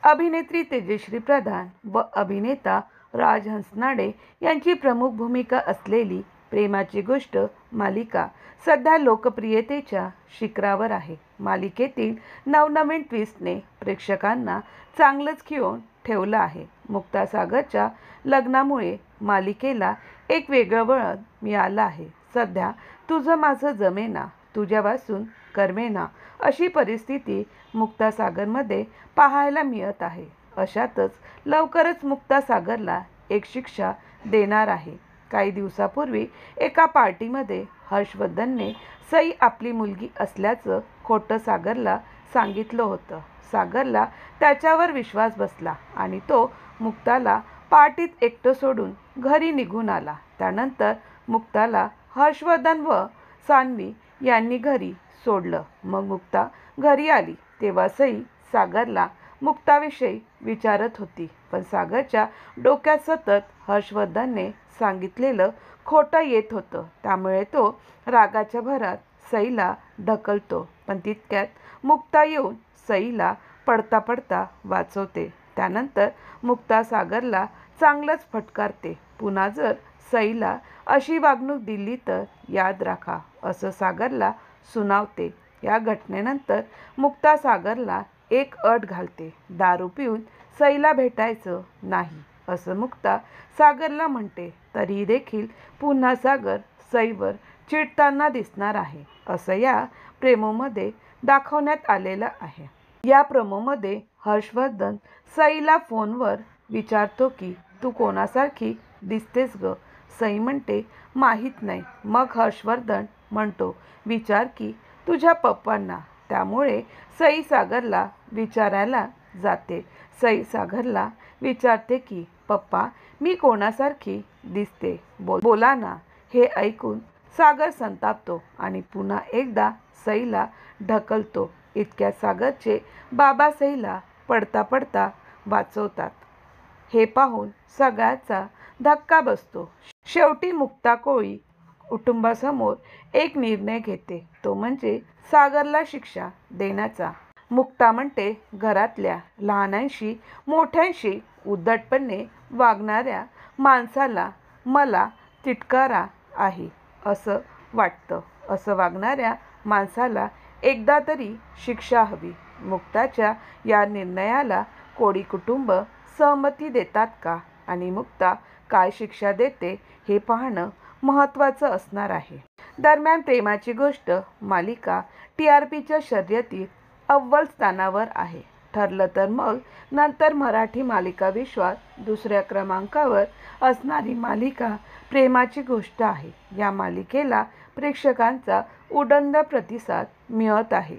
अभिनेत्री तेजश्री प्रधान व अभिनेता राज हंसनाडे यांची प्रमुख भूमिका असलेली प्रेमाची गोष्ट मालिका सध्या लोकप्रियतेच्या शिखरावर आहे. मालिकेतील नवनवीन ट्विस्टने प्रेक्षकांना चांगलंच खिळवून ठेवलं आहे. मुक्ता सागरच्या लग्नामुळे मालिकेला एक वेगळं वळण मिळालं आहे. सध्या तुझं माझं जमेना, तुझ्यापासून करमेना अशी परिस्थिती मुक्ता सागरमध्ये पाहायला मिळत आहे. अशातच लवकरच मुक्ता सागरला एक शिक्षा देणार आहे. काही दिवसापूर्वी एका पार्टीमध्ये हर्षवर्धनने सई आपली मुलगी असल्याचं खोटं सागरला सांगितलं होतं. सागरला त्याच्यावर विश्वास बसला आणि तो मुक्ताला पार्टीत एकटं सोडून घरी निघून आला. त्यानंतर मुक्ताला हर्षवर्धन व सान्वी यांनी घरी सोडलं. मग मुक्ता घरी आली तेव्हा सई सागरला मुक्ताविषयी विचारत होती. पण सागरच्या डोक्यात सतत हर्षवर्धनने सांगितलेलं खोटं येत होतं. त्यामुळे तो रागाच्या भरात सईला ढकलतो. पण तितक्यात मुक्ता येऊन सईला पडता पडता वाचवते. त्यानंतर मुक्ता सागरला चांगलंच फटकारते. पुन्हा जर सईला अशी वागणूक दिली तर याद राखा असं सागरला सुनावते. या घटनेनंतर मुक्ता सागरला एक अट घालते. दारू पिऊन सईला भेटायचं नाही असं मुक्ता सागरला म्हणते. तरीही देखील पुन्हा सागर सईवर चिडताना दिसणार आहे असं या प्रोमोमध्ये दाखवण्यात आलेलं आहे. या प्रोमोमध्ये हर्षवर्धन सईला फोनवर विचारतो की तू कोणासारखी दिसतेस ग? सई म्हणते माहीत नाही. मग हर्षवर्धन म्हणतो विचार की तुझ्या पप्पांना. त्यामुळे सई सागरला विचारायला जाते. सई सागरला विचारते की पप्पा मी कोणासारखी दिसते? बोला ना. हे ऐकून सागर संतापतो आणि पुन्हा एकदा सईला ढकलतो. इतक्यात सागरचे बाबा सईला पडता पडता वाचवतात. हे पाहून सगळ्याचा धक्का बसतो. शेवटी मुक्ता कोळी कुटुंबासमोर एक निर्णय घेते. तो म्हणजे सागरला शिक्षा देण्याचा. मुक्ता म्हणते घरातल्या लहानांशी मोठ्यांशी उद्धटपणे वागणाऱ्या माणसाला मला तिटकारा आहे असं वाटतं. असं वागणाऱ्या माणसाला एकदा तरी शिक्षा हवी. मुक्ताच्या या निर्णयाला कोळी कुटुंब सहमती देतात का? आणि मुक्ता काय शिक्षा देते हे पाहणं महत्त्वाचं असणार आहे. दरम्यान प्रेमाची गोष्ट मालिका TRPच्या शर्यतीत अव्वल स्थानावर आहे. ठरलं तर मग नंतर मराठी मालिका विश्वात दुसऱ्या क्रमांकावर असणारी मालिका प्रेमाची गोष्ट आहे. या मालिकेला प्रेक्षकांचा उदंड प्रतिसाद मिळत आहे.